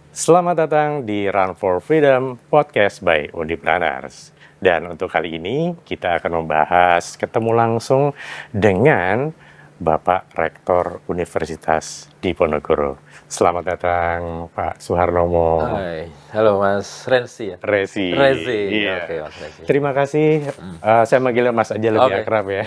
Selamat datang di Run for Freedom Podcast by Undipreneurs. Dan untuk kali ini kita akan membahas ketemu langsung dengan Bapak Rektor Universitas Diponegoro. Selamat datang Pak Suharnomo. Hai, halo Mas Rensi ya? Resi. Rezi, Iya. oke Mas Rezi. Terima kasih, saya manggil Mas aja lebih Oke. akrab ya. Ya,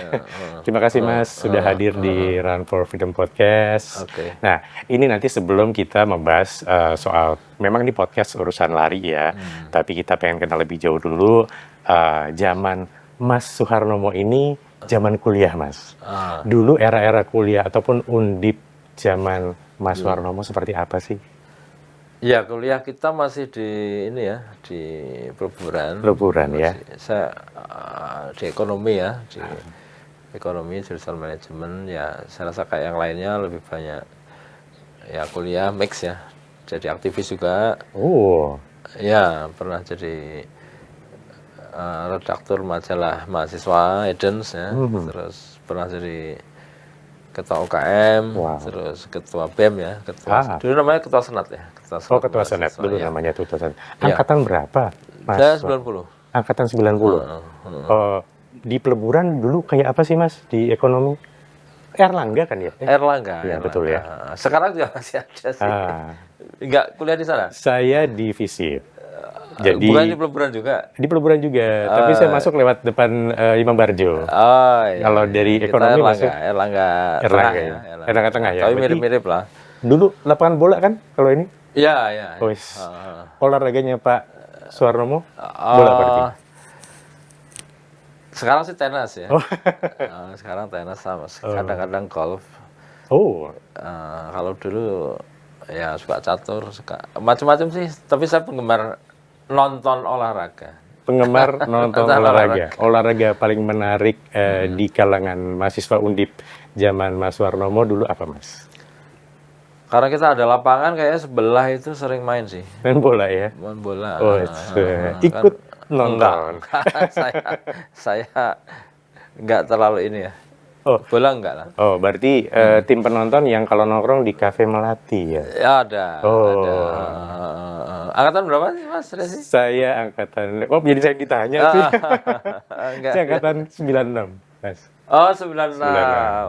Terima kasih Mas sudah hadir di Run for Freedom Podcast. Oke. Nah, ini nanti sebelum kita membahas soal, memang ini podcast urusan lari ya, tapi kita pengen kenal lebih jauh dulu. Zaman Mas Suharnomo ini zaman kuliah Mas. Dulu era-era kuliah ataupun undip zaman Mas Suharnomo seperti apa sih? Ya, kuliah kita masih di ini ya, di peleburan. Peleburan ya. Saya di ekonomi ya, di ekonomi jurusan manajemen ya. Saya rasa kayak yang lainnya lebih banyak ya kuliah mix ya. Jadi aktivis juga. Oh, Ya, pernah jadi redaktur majalah mahasiswa Edens ya. Terus pernah jadi ketua UKM, Wow. terus ketua BEM ya, dulu namanya ketua senat ya. Ketua Senat dulu ya. namanya Ketua Senat. Iya. Angkatan berapa, Mas? Saya 90. Angkatan 90. Di peleburan dulu kayak apa sih Mas di ekonomi? Erlangga kan ya? Erlangga. Iya, Erlangga. betul ya. Sekarang juga masih ada sih. Enggak kuliah di sana? Saya di FISIP. Jadi Bukan di peleburan juga? di peleburan juga, tapi saya masuk lewat depan Imam Barjo. Oh iya. Kalau dari Kita ekonomi masuk Erlangga Erlangga Tengah ya. ya. Erlangga Tengah ya. Tapi Berarti mirip-mirip lah. dulu lapangan bola kan kalau ini? Iya, iya. Wis. Olahraganya Pak Suharnomo bola berarti. Sekarang sih tenis ya. Sekarang tenis sama kadang-kadang golf. Oh, Kalau dulu ya suka catur, suka macam-macam sih. Tapi saya penggemar nonton olahraga. penggemar nonton olahraga. Olahraga paling menarik di kalangan mahasiswa Undip zaman Mas Suharnomo dulu apa Mas? Karena kita ada lapangan kayaknya sebelah itu sering main sih. Main bola ya? Main bola. Oh, ikut nonton. Saya nggak terlalu ini ya. Oh. Bola enggak lah. Oh, berarti tim penonton yang kalau nongkrong di kafe Melati ya? Ya ada. Oh. Ada. Angkatan berapa sih Mas Resi? Saya angkatan, jadi saya ditanya sih. Enggak. Saya angkatan 96, Mas. Oh, 96.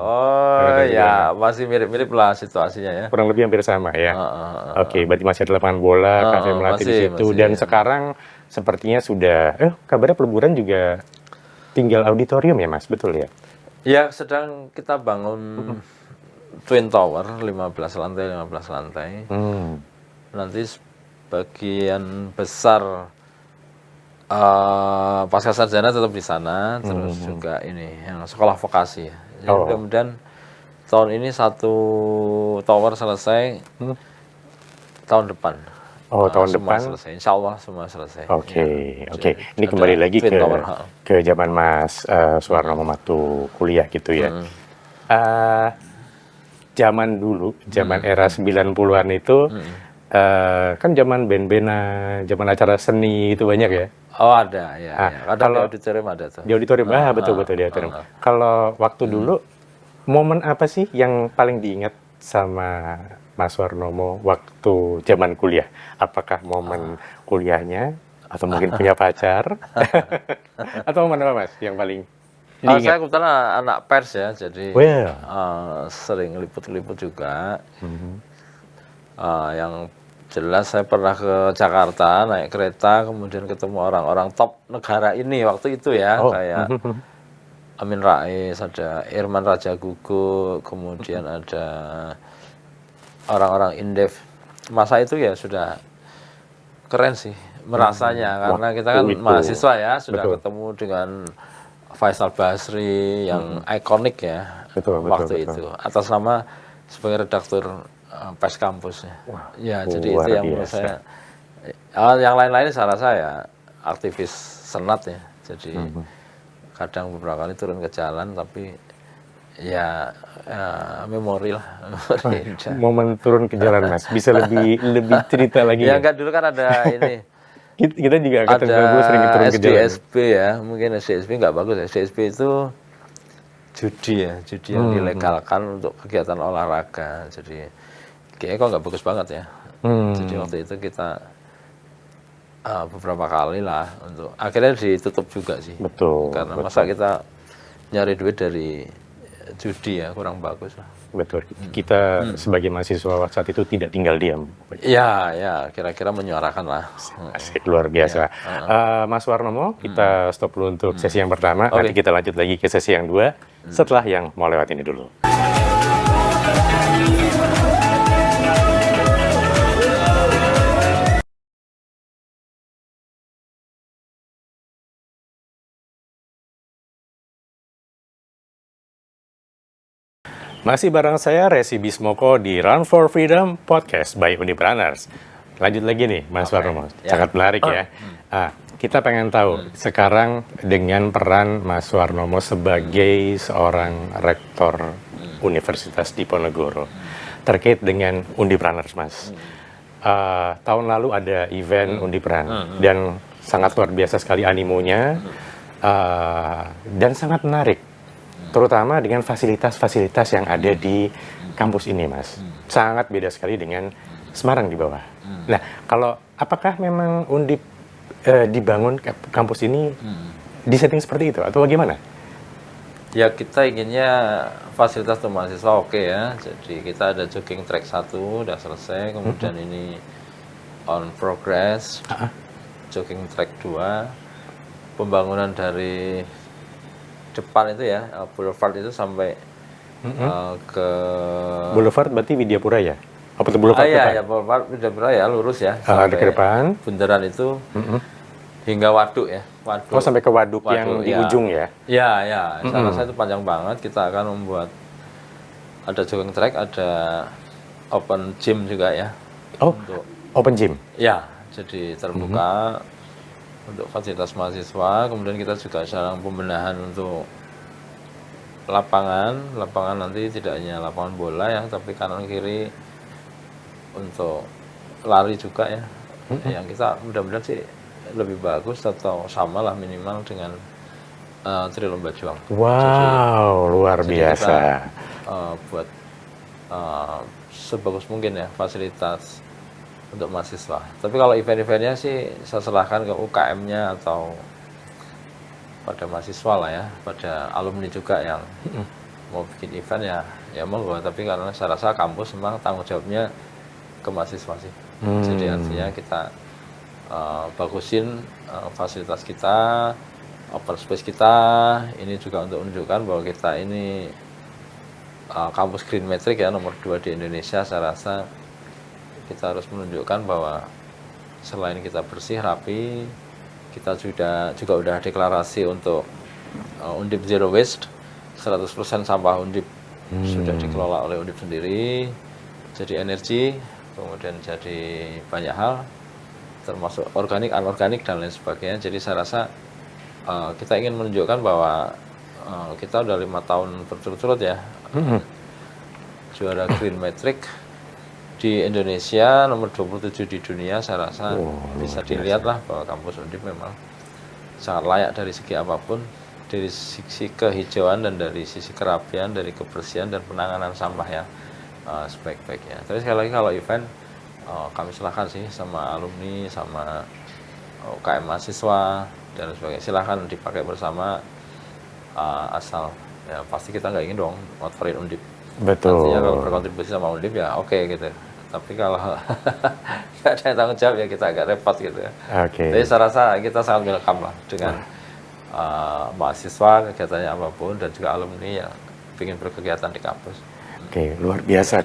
Oh, ya masih mirip-mirip lah situasinya ya. Kurang lebih hampir sama ya. Oke, berarti masih ada lapangan bola, kafe Melati di situ. masih. Dan sekarang sepertinya sudah, kabarnya peleburan juga tinggal auditorium ya Mas, betul ya? Ya, sedang kita bangun Twin Tower, 15 lantai. Nanti sebagian besar pasca sarjana tetap di sana, terus juga ini yang sekolah vokasi ya. Jadi kemudian tahun ini satu tower selesai, tahun depan. Oh, tahun semua depan. selesai. Insya Allah semua selesai. Oke. Ya. Ini kembali lagi Twin Tower, ke zaman Mas Suharnomo waktu kuliah gitu ya. Zaman dulu, zaman era 90-an itu, kan zaman band-bandan, zaman acara seni itu banyak ya. Oh ada ya. Kadang di auditorium ada tuh. Di auditorium, betul-betul di auditorium. Kalau waktu dulu, momen apa sih yang paling diingat sama Mas Suharnomo waktu zaman kuliah? Apakah momen kuliahnya, atau mungkin punya pacar, atau momen apa Mas yang paling diingat? Saya kebetulan anak pers ya, jadi sering liput-liput juga. Yang jelas saya pernah ke Jakarta naik kereta, kemudian ketemu orang-orang top negara ini waktu itu ya, kayak Amin Rais, ada Irman Raja Gugu, kemudian ada orang-orang Indef. Masa itu ya sudah keren sih merasanya, karena kita kan mahasiswa ya, sudah ketemu dengan Faisal Basri yang ikonik ya waktu itu, atas nama sebagai redaktur Pers Kampus ya. Jadi itu yang menurut saya. Yang lain-lain salah saya aktivis senat ya, jadi kadang beberapa kali turun ke jalan, tapi ya memori lah. Momen turun ke jalan Mas, bisa lebih cerita lagi ya? Enggak, dulu kan ada ini kita juga ada sering turun ke jalan. SDSB ya, mungkin SDSB nggak bagus ya. SDSB itu judi yang dilegalkan untuk kegiatan olahraga, jadi kayaknya kok nggak bagus banget ya. Jadi waktu itu kita beberapa kali lah untuk akhirnya ditutup juga sih. Betul. Karena masa kita nyari duit dari judi ya kurang bagus lah. Betul. Kita sebagai mahasiswa saat itu tidak tinggal diam. Ya, kira-kira menyuarakan lah. Asik, luar biasa. Mas Warnomo, kita stop dulu untuk sesi yang pertama. Nanti kita lanjut lagi ke sesi yang 2 setelah yang mau lewat ini dulu. Masih bareng saya, Resi Bismoko di Run for Freedom Podcast by Unipreneurs. Lanjut lagi nih, Mas Warnomo. Sangat menarik ya. Kita pengen tahu, sekarang dengan peran Mas Warnomo sebagai seorang rektor Universitas Diponegoro, terkait dengan Undipreneurs, Mas. Tahun lalu ada event Undipren, dan sangat luar biasa sekali animonya, dan sangat menarik. Terutama dengan fasilitas-fasilitas yang ada di kampus ini, Mas. Sangat beda sekali dengan Semarang di bawah. Nah, apakah memang Undip dibangun kampus ini di setting seperti itu, atau bagaimana? Ya, kita inginnya fasilitas untuk mahasiswa oke ya. Jadi kita ada jogging track 1, udah selesai. Kemudian ini on progress. Jogging track 2. Pembangunan dari depan itu ya, boulevard itu sampai ke Boulevard berarti Widyapura ya? Apa itu Boulevard ya boulevard Widyapura ya, lurus ya sampai ke depan. bundaran itu hingga waduk ya. Waduk. Sampai ke waduk yang di ujung ya? Ya, saya rasa itu panjang banget. Kita akan membuat ada jogging track, ada open gym juga ya. Untuk open gym? Ya, jadi terbuka untuk fasilitas mahasiswa. Kemudian kita juga sedang pembenahan untuk lapangan nanti tidak hanya lapangan bola ya, tapi kanan kiri untuk lari juga ya. Yang kita mudah-mudahan sih lebih bagus atau sama lah minimal dengan Trilomba Juang. Wow, luar biasa. Kita, buat sebagus mungkin ya fasilitas untuk mahasiswa. Tapi kalau event-eventnya sih saya serahkan ke UKM-nya atau pada mahasiswa lah ya, pada alumni juga yang mau bikin event ya monggo. Tapi karena saya rasa kampus memang tanggung jawabnya ke mahasiswa sih. Jadi artinya kita bagusin fasilitas kita, open space kita. Ini juga untuk menunjukkan bahwa kita ini kampus Green Metric ya, nomor 2 di Indonesia. Saya rasa kita harus menunjukkan bahwa selain kita bersih, rapi, kita juga udah deklarasi untuk Undip Zero Waste, 100% sampah Undip sudah dikelola oleh Undip sendiri, jadi energi, kemudian jadi banyak hal, termasuk organik, anorganik, dan lain sebagainya. Jadi saya rasa kita ingin menunjukkan bahwa kita udah 5 tahun berturut-turut ya, juara Green Metric di Indonesia, nomor 27 di dunia. Saya rasa bisa dilihat lah bahwa kampus Undip memang sangat layak dari segi apapun, dari sisi kehijauan dan dari sisi kerapian, dari kebersihan dan penanganan sampah ya sebaik-baiknya. Tapi sekali lagi kalau event kami silahkan sih sama alumni, sama UKM mahasiswa dan sebagainya, silahkan dipakai bersama, asal ya pasti kita nggak ingin dong ngotorin Undip. Betul. Artinya kalau berkontribusi sama Undip ya oke gitu. Tapi kalau nggak ada yang tanggung jawab ya kita agak repot gitu ya. Jadi saya rasa kita sangat welcome lah dengan mahasiswa, kegiatannya apapun, dan juga alumni yang ingin berkegiatan di kampus. Luar biasa.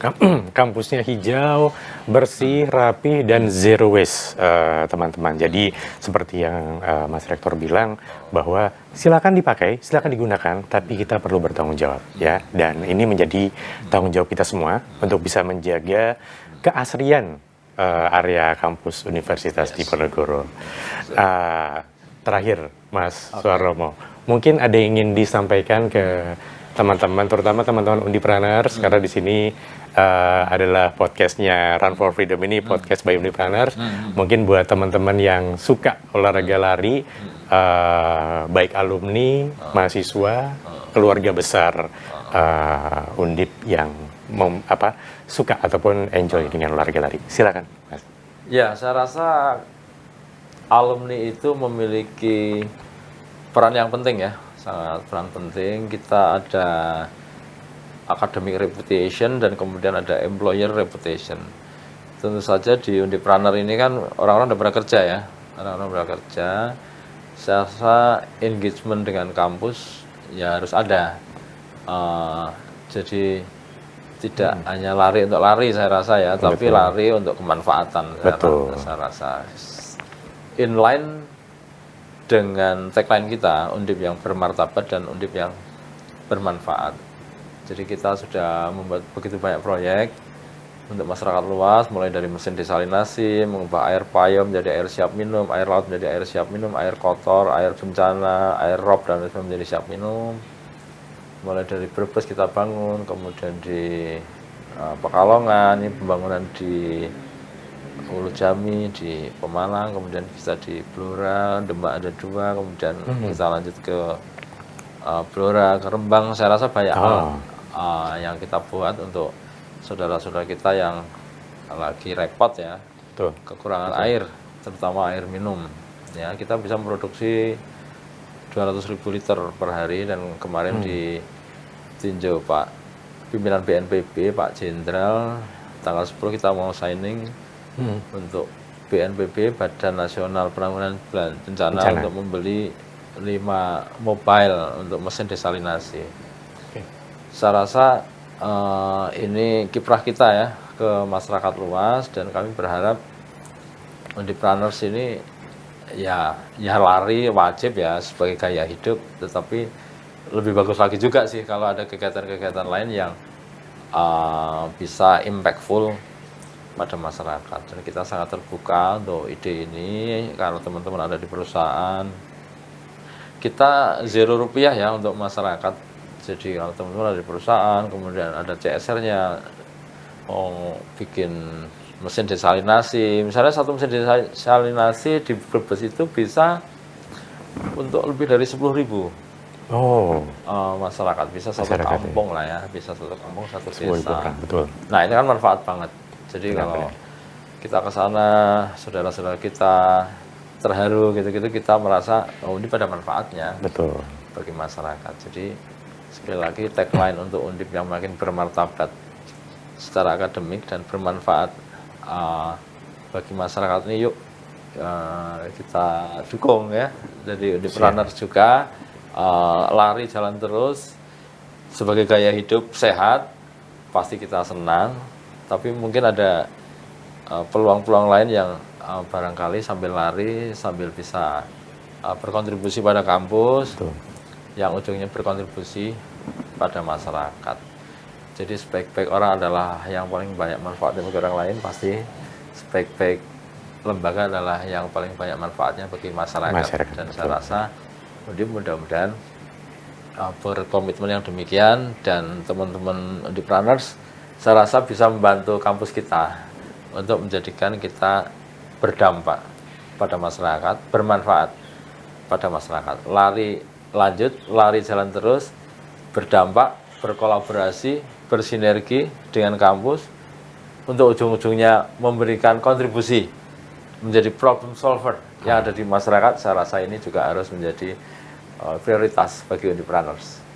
Kampusnya hijau, bersih, rapi, dan zero waste, teman-teman. Jadi seperti yang Mas Rektor bilang, bahwa silakan dipakai, silakan digunakan, tapi kita perlu bertanggung jawab ya. Dan ini menjadi tanggung jawab kita semua untuk bisa menjaga keasrian area kampus Universitas Diponegoro. Terakhir, Mas Warnomo, mungkin ada yang ingin disampaikan ke teman-teman, terutama teman-teman Undipreneurs, karena di sini adalah podcastnya Run for Freedom, ini podcast by Undipreneurs. Mungkin buat teman-teman yang suka olahraga lari, baik alumni, mahasiswa, keluarga besar Undip yang suka ataupun enjoy dengan olahraga lari. Silakan, Mas. Ya, saya rasa alumni itu memiliki peran yang penting ya, sangat peran penting. Kita ada academic reputation dan kemudian ada employer reputation. Tentu saja di Undipreneur ini kan orang-orang udah pernah kerja ya, orang-orang pernah kerja. Saya rasa engagement dengan kampus ya harus ada. Jadi tidak hanya lari untuk lari saya rasa ya, tapi lari untuk kemanfaatan. Betul. Saya rasa inline dengan tagline kita, Undip yang bermartabat dan Undip yang bermanfaat. Jadi kita sudah membuat begitu banyak proyek untuk masyarakat luas, mulai dari mesin desalinasi, mengubah air payung menjadi air siap minum, air laut menjadi air siap minum, air kotor, air bencana, air rob dan lain sebagainya menjadi siap minum. Mulai dari Brebes kita bangun, kemudian di Pekalongan, ini pembangunan di Ulu Jami, di Pemalang, kemudian bisa di Blora, Demak ada 2, kemudian kita lanjut ke Blora, ke Rembang. Saya rasa banyak hal yang kita buat untuk saudara-saudara kita yang lagi repot ya, kekurangan air, terutama air minum. Ya, kita bisa memproduksi 200.000 liter per hari, dan kemarin ditinjau Pak pimpinan BNPB, Pak Jenderal, tanggal 10 kita mau signing untuk BNPB, Badan Nasional Penanggulangan Bencana, untuk membeli 5 mobile untuk mesin desalinasi. Saya rasa ini kiprah kita ya ke masyarakat luas, dan kami berharap Undipreneurs ini ya lari wajib ya sebagai gaya hidup, tetapi lebih bagus lagi juga sih kalau ada kegiatan-kegiatan lain yang bisa impactful pada masyarakat. Dan kita sangat terbuka untuk ide ini. Kalau teman-teman ada di perusahaan, kita 0 rupiah ya untuk masyarakat. Jadi kalau teman-teman ada di perusahaan, kemudian ada CSR-nya, mau bikin mesin desalinasi, misalnya satu mesin desalinasi di Brebes itu bisa untuk lebih dari 10.000 masyarakat, bisa satu kampung lah ya, bisa satu kampung, satu desa. Betul. Nah ini kan manfaat banget. Jadi kalau kita ke sana, saudara-saudara kita terharu gitu-gitu, kita merasa ini pada manfaatnya bagi masyarakat. Jadi sekali lagi tagline untuk Undip yang makin bermartabat secara akademik dan bermanfaat bagi masyarakat ini, yuk kita dukung ya. Jadi Undipreneurs juga lari jalan terus sebagai gaya hidup sehat, pasti kita senang. Tapi mungkin ada peluang-peluang lain yang barangkali sambil lari, sambil bisa berkontribusi pada kampus, yang ujungnya berkontribusi pada masyarakat. Jadi sebaik-baik orang adalah yang paling banyak manfaatnya bagi orang lain, pasti sebaik-baik lembaga adalah yang paling banyak manfaatnya bagi masyarakat. Dan saya rasa mudah-mudahan berkomitmen yang demikian, dan teman-teman Undipreneurs saya rasa bisa membantu kampus kita untuk menjadikan kita berdampak pada masyarakat, bermanfaat pada masyarakat. Lari lanjut, lari jalan terus, berdampak, berkolaborasi, bersinergi dengan kampus untuk ujung-ujungnya memberikan kontribusi menjadi problem solver yang ada di masyarakat. Saya rasa ini juga harus menjadi prioritas bagi Undipreneurs.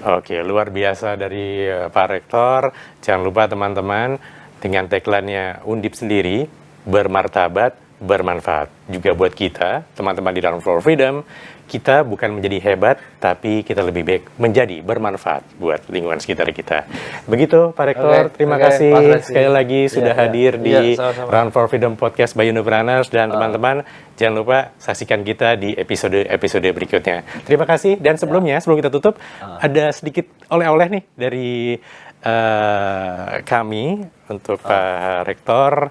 Oke, luar biasa dari Pak Rektor. Jangan lupa teman-teman, dengan tagline-nya Undip sendiri, bermartabat, bermanfaat. Juga buat kita, teman-teman di dalam Flow Freedom, kita bukan menjadi hebat, tapi kita lebih baik menjadi bermanfaat buat lingkungan sekitar kita. Begitu Pak Rektor, terima kasih sekali lagi sudah hadir di Run for Freedom Podcast by Undipreneurs, dan teman-teman jangan lupa saksikan kita di episode berikutnya. Terima kasih, dan sebelum kita tutup, ada sedikit oleh-oleh nih dari kami untuk Pak Rektor.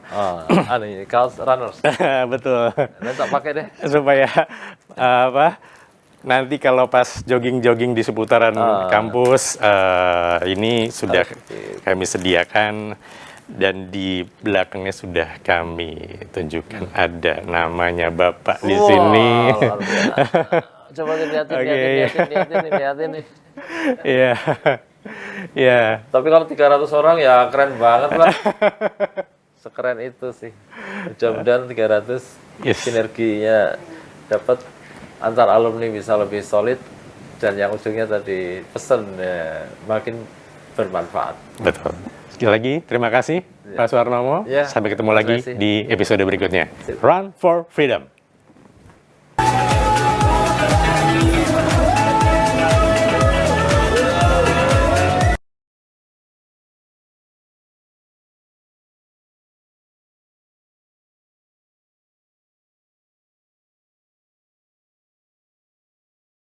Ini kaos runners. Betul. Nanti tak pakai deh. Supaya nanti kalau pas jogging-jogging di seputaran kampus, ini sudah kami sediakan, dan di belakangnya sudah kami tunjukkan ada namanya Bapak di sini. Coba lihatin nih. Iya. Ya. Tapi kalau 300 orang ya keren banget lah. Sekeren itu sih. Mudah-mudahan 300 Yes. sinerginya dapat antar alumni bisa lebih solid dan yang ujungnya tadi pesan ya, makin bermanfaat. Betul. Sekali lagi, terima kasih Pak Suharnomo. Ya, Sampai ketemu terima lagi kasih. di episode berikutnya. Run for Freedom.